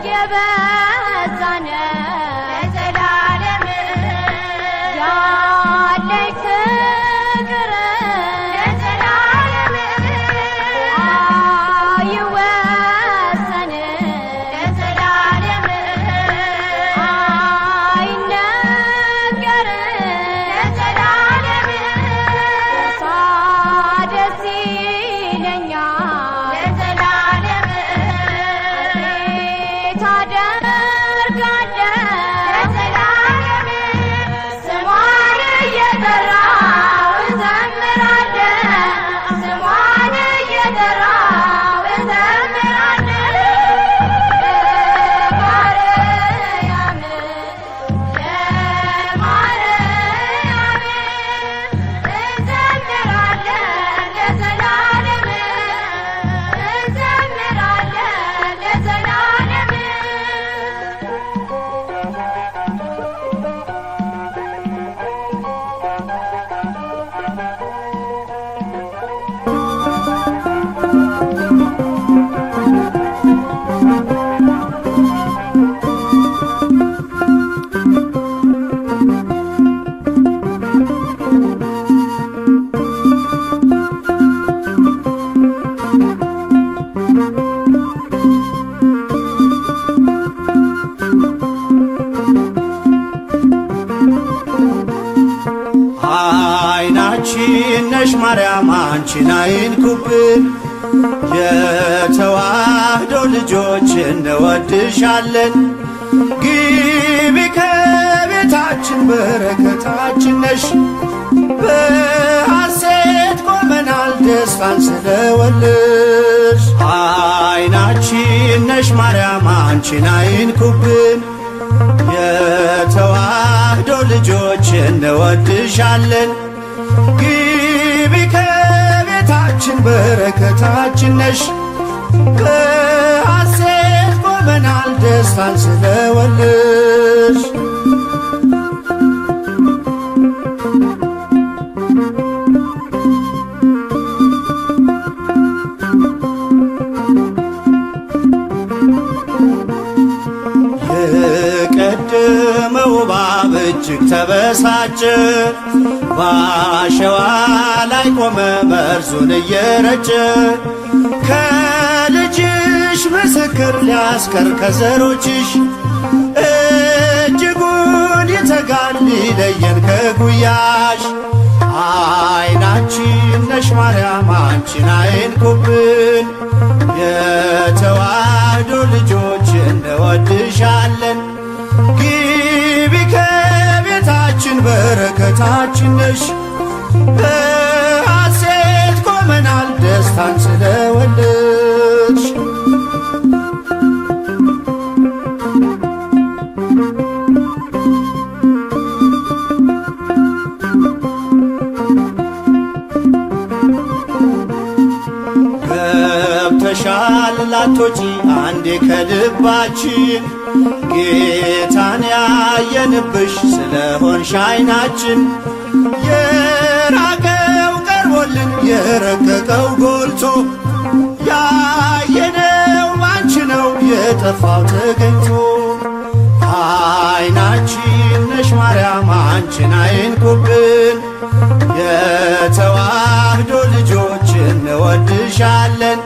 يا بزانة ማርያም አንቺን አይንኩብን። የተዋህዶ ልጆች እንወድሻለን። ግቢ ከቤታችን በረከታችን ነሽ። በሐሴት ቆመናል ደስታን ስለወለድሽ። አይናችን ነሽ ማርያም አንቺን አይንኩብን። የተዋህዶ ልጆች እንወድሻለን። ግቢ ከቤታችን በረከታችን ነሽ። በሐሴት ቆመናል ደስታን ስለወለድሽ። የቀደመው እባብ እጅግ ተበሳጨ፣ በአሸዋ ላይ ቆመ መርዙን እየረጨ። ከልጅሽ ምስክር ሊያስቀር ከዘሮችሽ፣ እጅጉን ይተጋል ሊለየን ከጉያሽ። አይናችን ነሽ ማርያም አንቺን አይንኩብን። የተዋህዶ ልጆች እንወድሻለን። ግቢ ከቤታችን በረከታችን ነሽ። በሐሴት ቆመናል ደስታን ስለወለድሽ። ገብተሻል ላትወጪ አንዴ ከልባችን፣ ጌታን ያየንብሽ ስለሆንሽ አይናችን። የራቀው ቀርቦልን የረቀቀው ጎልቶ፣ ያየነው ባንቺ ነው የጠፋው ተገኝቶ። አይናችን ነሽ ማርያም አንቺን አይንኩብን። የተዋህዶ ልጆች እንወድሻለን።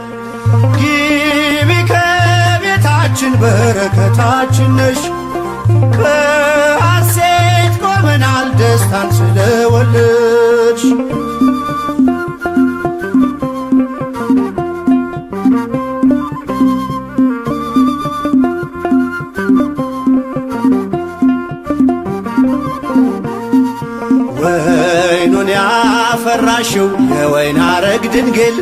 ግቢ ከቤታችን በረከታችን ነሽ። በሐሴት ቆመናል ደስታን ስለወለድሽ። ወይኑን ያፈራሽው የወይን አረግ ድንግል፣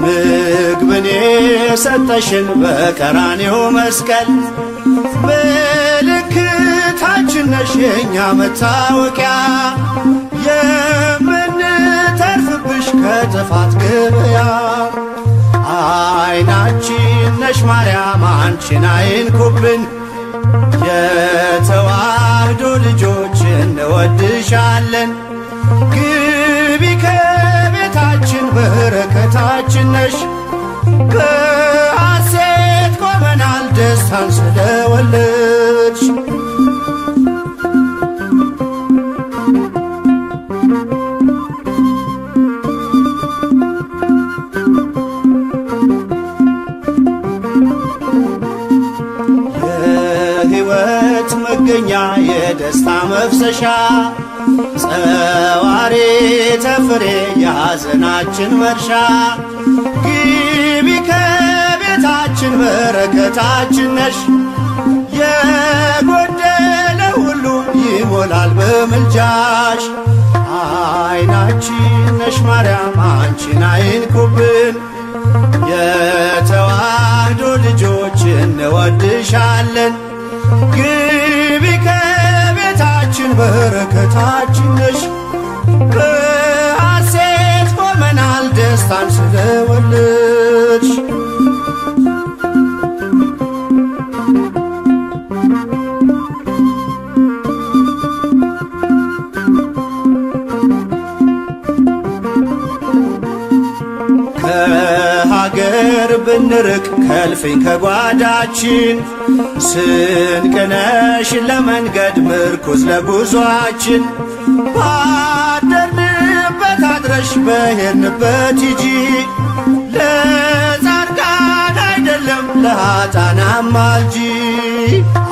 ምግብን የሰጠሽን በቀራንዮ መስቀል። ምልክታችን ነሽ የእኛ መታወቂያ፣ የምንተርፍብሽ ከጥፋት ገበያ። አይናችን ነሽ ማርያም አንቺን አይንኩብን። የተዋህዶ ልጆች እንወድሻለን። ግቢ ከቤታችን በረከታችን ነሽ። በሐሴት ቆመናል ደስታን ስለወለድሽ። የሕይወት መገኛ የደስታ መፍሰሻ፣ ጸዋሬ ተፍሬ የሐዘናችን መርሻ። ግቢ ከቤታችን በረከታችን ነሽ። የጎደለ ሁሉ ይሞላል በምልጃሽ። አይናችን ነሽ ማርያም አንቺን አይንኩብን። የተዋህዶ ልጆች እንወድሻለን። ግቢ ከቤታችን በረከታችን ነሽ። በሐሴት ቆመናል ደስታን ስለወለድሽ። ከሀገር ብንርቅ ከልፍኝ ከጓዳችን፣ ስንቅነሽ ለመንገድ ምርኩዝ ለጉዟችን። ባደርንበት አድረሽ በሄድንበት ሂጂ፣ ለጻድቃን አይደለም ለኃጥአን አማልጂ።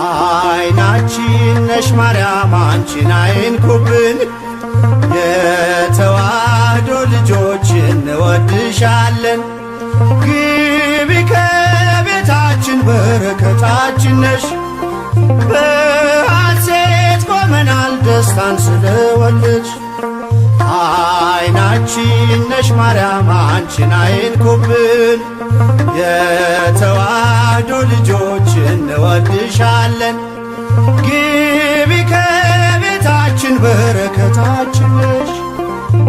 አይናችን ነሽ ማርያም አንቺን አይንኩብን። የተዋህዶ የተዋህዶ ልጆች እንወድሻለን። ግቢ ከቤታችን በረከታችን ነሽ። በሐሴት ቆመናል ደስታን ስለወለድሽ። አይናችን ነሽ ማርያም አንቺን አይንኩብን። የተዋህዶ ልጆች እንወድሻለን። ግቢ ከቤታችን በረከታችን ነሽ።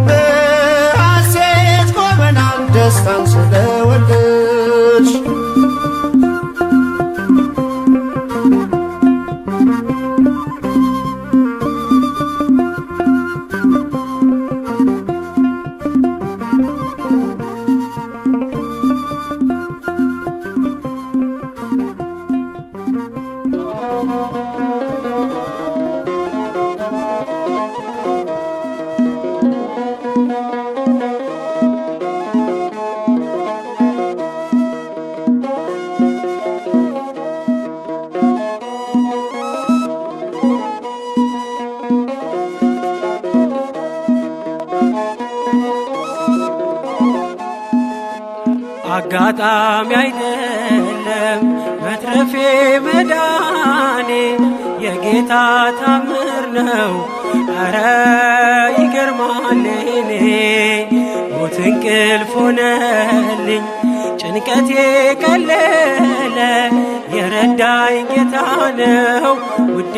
በሐሴት ቆመናል ደስታን ስለወለድሽ። አጋጣሚ አይደለም መትረፌ መዳኔ የጌታ ታምር ነው። ኧረ ይገርማል እኔ ሞት እንቅልፍ ሆነልኝ ጭንቀቴ ቀለለ የረዳኝ ጌታ ነው ውዴ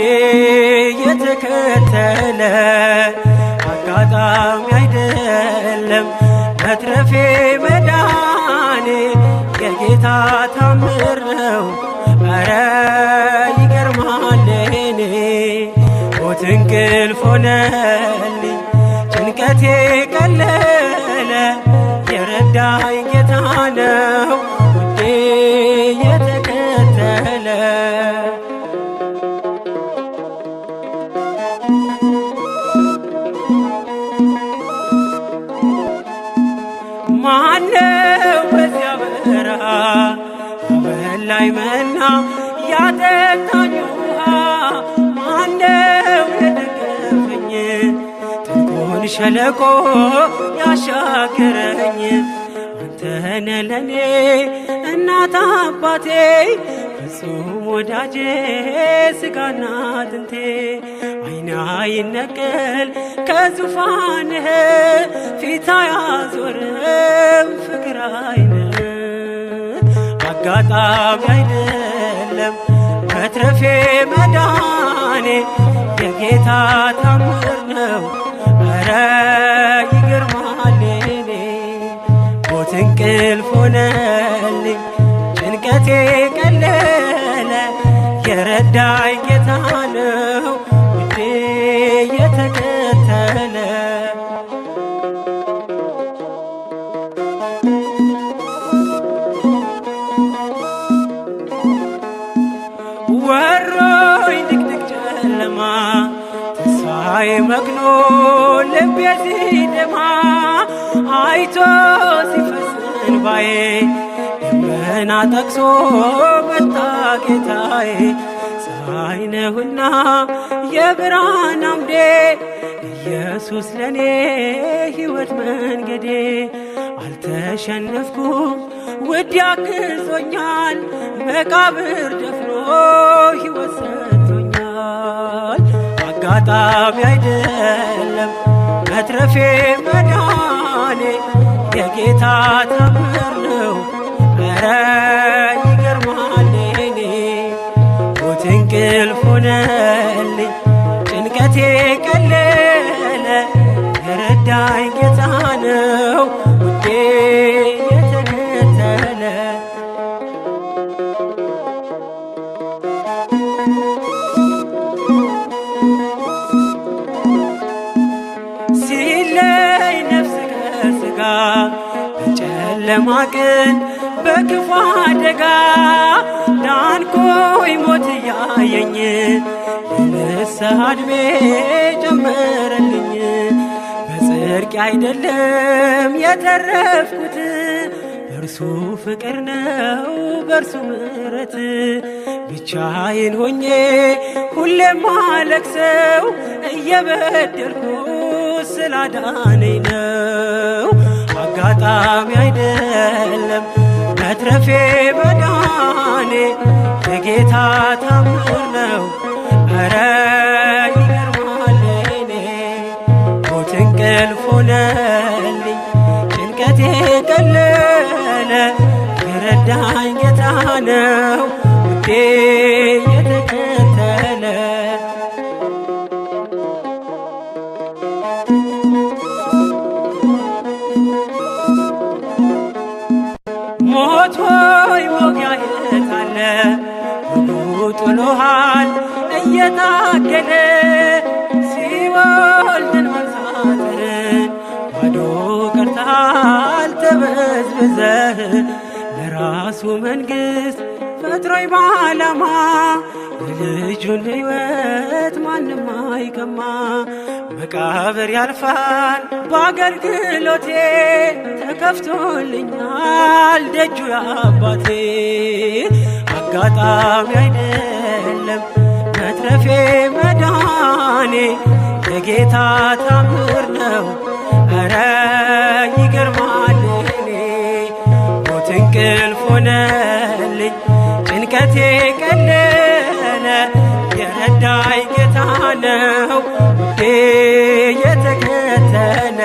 የተከተለ። አጋጣሚ አይደለም መትረፌ መዳኔ የጌታ ታምር ነው። ኧረ ይገርማል እኔ ሞት እንቅልፍ ሆነልኝ ጭንቀቴ ቀለለ የረዳኝ ጌታ ነው ውዴ የተከተለ። ማነው በዚያ በረሃ ያበላኝ መና ያጠጣኝ ውሃ? ማነው የደገፈኝ ጥልቁን ሸለቆ ያሻገረኝ? አንተነ ለኔ እናት አባቴ ፍጹም ወዳጄ ስጋና አጥንቴ። አይና ይነቀል ከዙፋንህ ፊት አያዞርም ፍቅር አይንህ። አጋጣሚ አይደለም መትረፌ መዳኔ የጌታ ታምር ነው። ኧረ ይገርማል እኔ ሞት እንቅልፍ ሆነልኝ ጭንቀቴ ቀለለ የረዳኝ ጌታ ነው ውዴ የተከተለ። ወሮኝ ድቅድቅ ጨለማ ተስፋዬ መክኖ ልቤ ሲደማ አይቶ ሲፈስ እንባዬ ደመና ጠቅሶ መጣ ጌታዬ። ፀሐይ ነህና የብርሃን አምዴ ኢየሱስ ለኔ ሕይወት መንገዴ። አልተሸነፍኩም ውድ ያግዞኛል መቃብር ደፍኖ ሕይወት ሰጥቶኛል። አጋጣሚ አይደለም መትረፌ መዳኔ የጌታ ታምር ነው። ኧረ ይገርማል እኔ ሞት እንቅልፍ ሆነልኝ ጭንቀቴ ቀለለ የረዳኝ ጌታ ነው ውዴ የተከተለ። ሲለይ ነፍስ ከሥጋ በጨለማ ቀን በክፉ አደጋ ዳንኩኝ ሞት እያየኝ የንስሐ ዕድሜ ጨመረልኝ። በጽድቅ አይደለም የተረፍኩት በእርሱ ፍቅር ነው በእርሱ ምሕረት። ብቻዬን ሆኜ ሁሌም ማለቅሰው እየበደልኩ ስላዳነኝ ነው። አጋጣሚ አይደለም መትረፌ መዳኔ የጌታ ታምር ነው። ኧረ ይገርማል የኔ ሞት እንቅልፍ ሆነልኝ ጭንቀቴ ቀለለ የረዳኝ ጌታ ነው ውዴ የተከተለ ሞት ሆይ መውጊያህ የት አለ? ሕጉ ጥሎሃል እየታገለ ሲኦል ድል መንሳትህን ባዶ ቀርተሃል ተበዝብዘህ ለራሱ መንግሥት ፈጥሮኝ በዓላማ የልጁን ሕይወት ማንም አይቀማ። መቃብር ያልፋል በአገልግሎቴ ተከፍቶልኛል ደጁ የአባቴ። አጋጣሚ አይደለም መትረፌ መዳኔ የጌታ ታምር ነው። ኧረ ይገርማል የኔ ሞት እንቅልፍ ሆነልኝ ጭንቀቴ ቀለለ የረዳኝ ጌታ ነው ውዴ የተከተለ።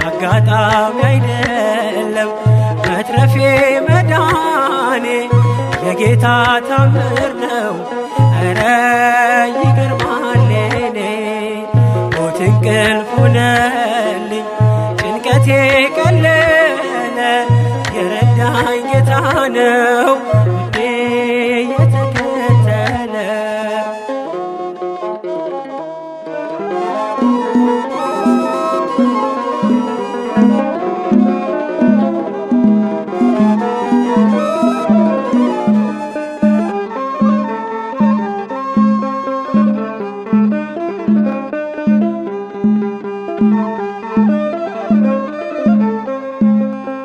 አጋጣሚ አይደለም መትረፌ መዳኔ የጌታ ታምር ነው። ኧረ ይገርማል የኔ ሞት እንቅልፍ ሆነልኝ ጭንቀቴ ቀለለ የረዳኝ ጌታ ነው ውዴ የተከተለ።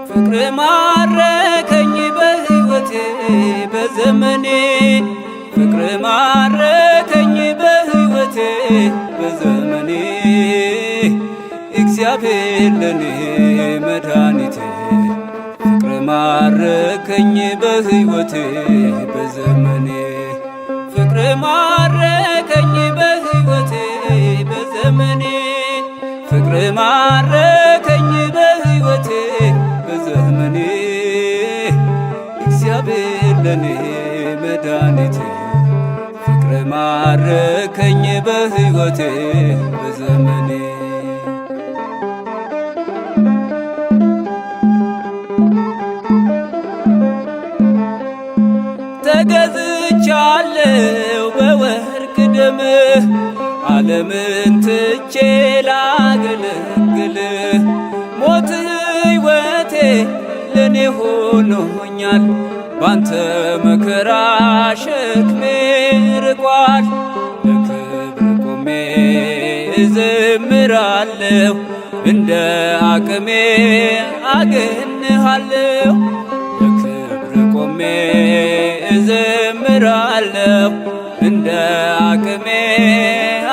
ፍቅር ማረከኝ በሕይወቴ በዘመኔ ፍቅር ማረከኝ በሕይወቴ በዘመኔ እግዚአብሔር ለኔ መድኃኒቴ ፍቅር ማረከኝ በሕይወቴ በዘመኔ ፍቅር ማረከኝ በሕይወቴ በዘመኔ ፍቅር ማረከኝ በሕይወቴ በዘመኔ እግዚአብሔር ለኔ መድኃኒቴ ፍቅር ማረከኝ በሕይወቴ በዘመኔ ተገዝቻለሁ በወርቅ ደምህ ዓለምን ትቼ ላገለግልህ ሞት ሕይወቴ ለኔ ሆኖኛል ባንተ መከራ ሸክሜ ርቋል። ለክብር ቆሜ እዘምራለሁ እንደ አቅሜ አገንሃለሁ ለክብር ቆሜ እዘምራለሁ እንደ አቅሜ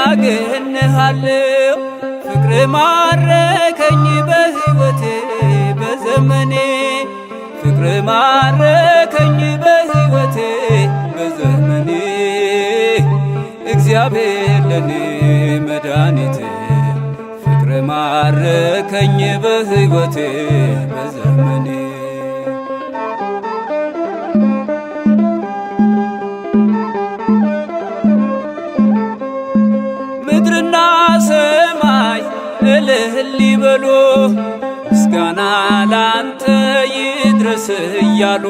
አገንሃለሁ። ፍቅር ማረከኝ በሕይወቴ በዘመኔ ፍቅር ማረከኝ በሕይወቴ በዘመኔ እግዚአብሔር ለኔ መድኃኒቴ ፍቅር ማረከኝ በሕይወቴ በዘመኔ ምድርና ሰማይ እልል ይበሉ ምስጋና ላንተ ይድረስ እያሉ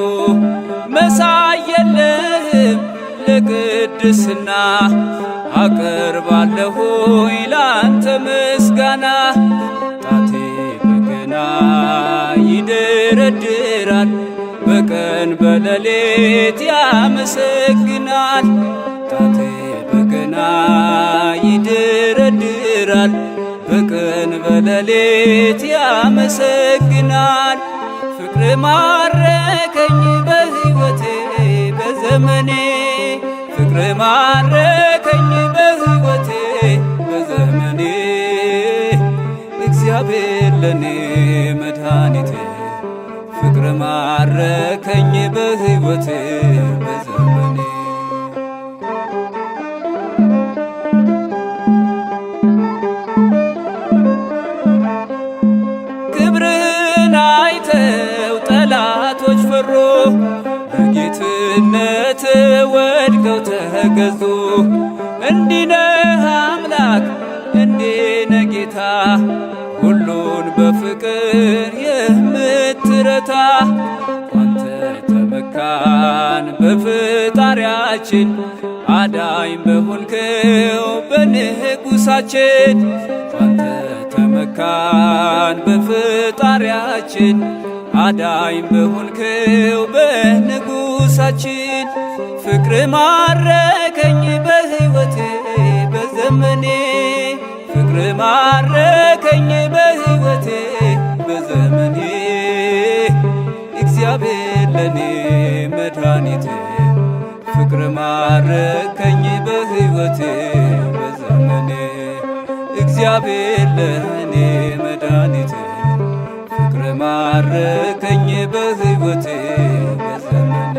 መሳይ የለህም ለቅድስና አቀርባለሁኝ ላንተ ምስጋና። ጣቴ በገና ይደረድራል በቀን በሌሊት ያመሰግናል። ጣቴ በገና ይደረድራል በቀን በሌሊት ያመሰግናል። ፍቅር ማረከኝ በሕይወቴ በዘመኔ ፍቅር ማረከኝ በሕይወቴ በዘመኔ እግዚአብሔር ለኔ መድኃኒቴ ተገዙ። እንዲህ ነህ አምላክ እንዲህ ነህ ጌታ ሁሉን በፍቅር የምትረታ አንተ ተመካን በፍጣሪያችን አዳኝ በሆንከው በንጉሳችን አንተ ተመካን በፍጣሪያችን አዳኝ በሆንከው በንጉሳችን ፍቅር ማረከኝ በሕይወቴ በዘመኔ ፍቅር ማረከኝ በሕይወቴ በዘመኔ እግዚአብሔር ለኔ መድኃኒቴ ፍቅር ማረከኝ በሕይወቴ በዘመኔ እግዚአብሔር ለኔ መድኃኒቴ ፍቅር ማረከኝ በሕይወቴ በዘመኔ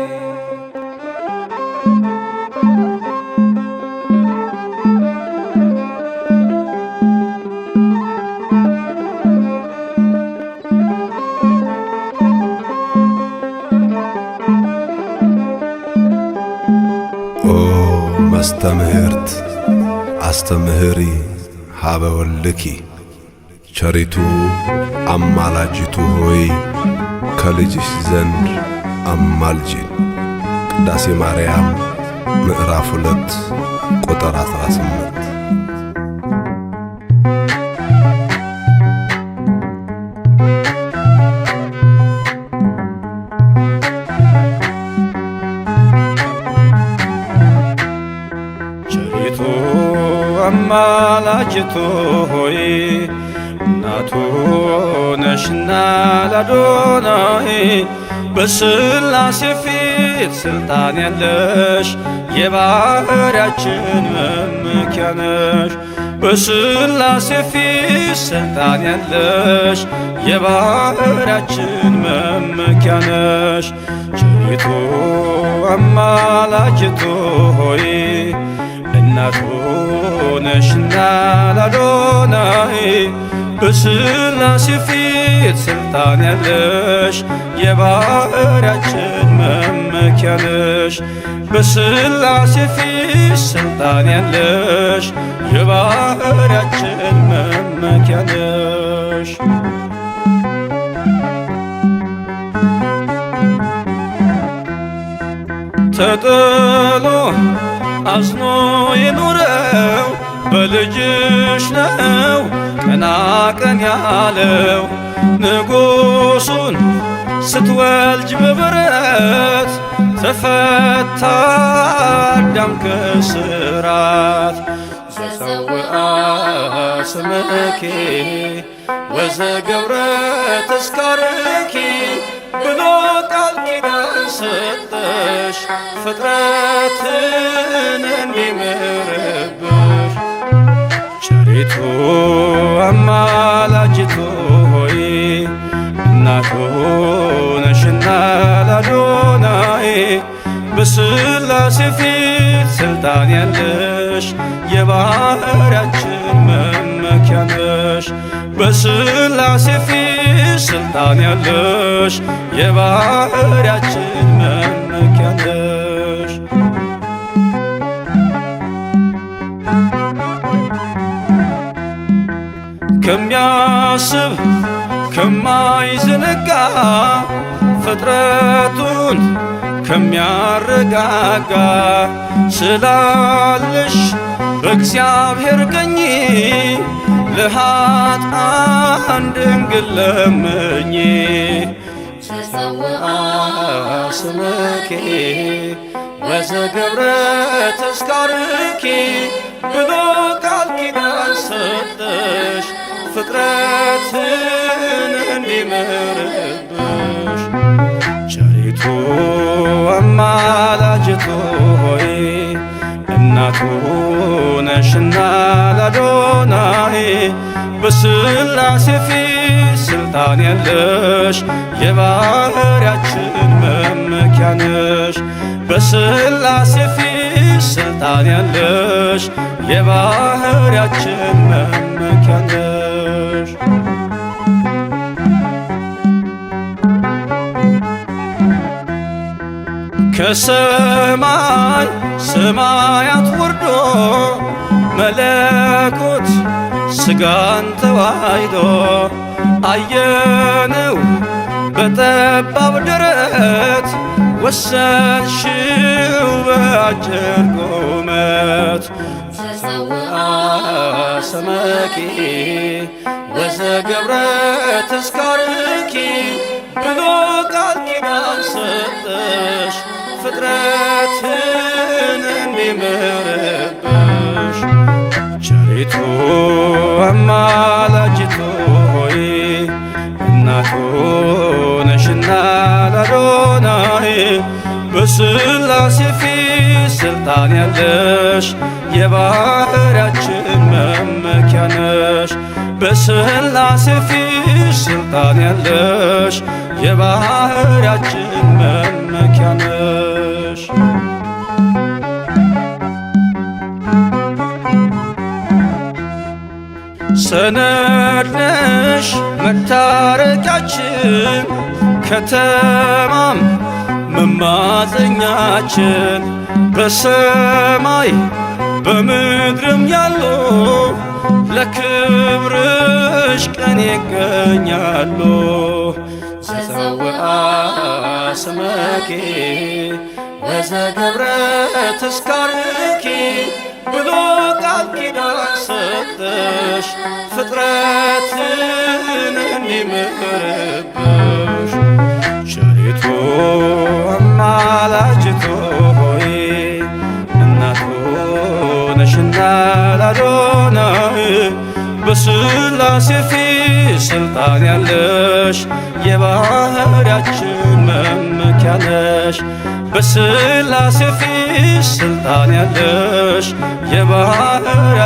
መስተምህርት አስተምህሪ ሀበ ወልድኪ ቸሪቱ አማላጅቱ ሆይ ከልጅሽ ዘንድ አማልጂን። ቅዳሴ ማርያም ምዕራፍ 2 ቁጥር 18። አማላጅቱ ሆይ እናቱ ነሽና ለአዶናይ በሥላሴ ፊት ሥልጣን ያለሽ የባሕርያችን መመኪያ ነሽ። በሥላሴ ፊት ሥልጣን ያለሽ የባሕርያችን መመኪያ ነሽ። ቸሪቱ አማላጅቱ ሆይ እናቱ ነሽና ለአዶናይ በሥላሴ ፊት ሥልጣን ያለሽ የባሕርያችን መመኪያ ነሽ። በሥላሴ ፊት ሥልጣን ያለሽ የባሕርያችን መመኪያ ነሽ። ተጥሎ አዝኖ የኖረው በልጅሽ ነው ቀና ቀን ያለው። ንጉሡን ስትወልጅ በበረት ተፈታ አዳም ከስራት። ዘፀውአ ስምኪ ወዘገብረ ተስካርኪ ብሎ ቃል ኪዳን ሰጠሽ ፍጥረትን እንዲምርብሽ። ቸሪቱ አማላጅቱ ሆይ እናቱ ነሽና ለአዶናይ በሥላሴ ፊት ሥልጣን ያለሽ የባሕርያችን መመኪያ ነሽ። በሥላሴ ፊት ሥልጣን ያለሽ የባሕርያችን መመኪያ ነሽ። ከሚያስብ ከማይዘነጋ ፍጥረቱን ከሚያረጋጋ ስላለሽ በእግዚአብሔር ቀኝ ለኃጥአን ድንግል ለምኚ። ዘፀውአ ስምኪ ወዘገብረ ተስካርኪ ብሎ ቃል ኪዳን ሰጠሽ ፍጥረትን እንዲምርብሽ። ቸሪቱ አማላጅቱ ሆይ እናቱ ነሽና ለአዶናይ በሥላሴ ፊት ሥልጣን ያለሽ የባሕርያችን መመኪያ ነሽ። በሥላሴ ፊት ሥልጣን ያለሽ የባሕርያችን መመኪያ ነሽ። ከሰማይ ሰማያት ወርዶ መለኮት ሥጋን ተዋሕዶ አየነው በጠባብ ደረት ወሰንሽው በአጭር ቁመት ተጸውዐ ስመኪ ወዘገብረ ተስካርኪ ብሎ ቃል ኪዳን ሰጠሽ ፍጥረትን እንዲምርብሽ። ቸሪቱ አማላጅቱ ሆይ እናቱ ነሽና ለአዶናይ በሥላሴ ፊት ሥልጣን ያለሽ የባሕርያችን መመኪያ ነሽ። በሥላሴ ፊት ሥልጣን ያለሽ የባሕርያችን መመኪያ ነሽ። ሰነድ ነሽ መታረቂያችን ከተማም መማፀኛችን በሰማይ በምድርም ያሉ ለክብርሽ ቀን ይገኛሉ። ተጸውዐ ስመኪ ወዘገብረ ተስካርኪ ብሎ ቃል ኪዳን ሰጠሽ ፍጥረትን እንዲምርብሽ። ቸሪቱ አማላጅቱ ሆይ እናቱ ነሽና ለአዶናይ በሥላሴ ፊት ሥልጣን ያለሽ የባሕርያችን መመኪያ ነሽ። በሥላሴ ፊት ሥልጣን ያለሽ የባሕርያችን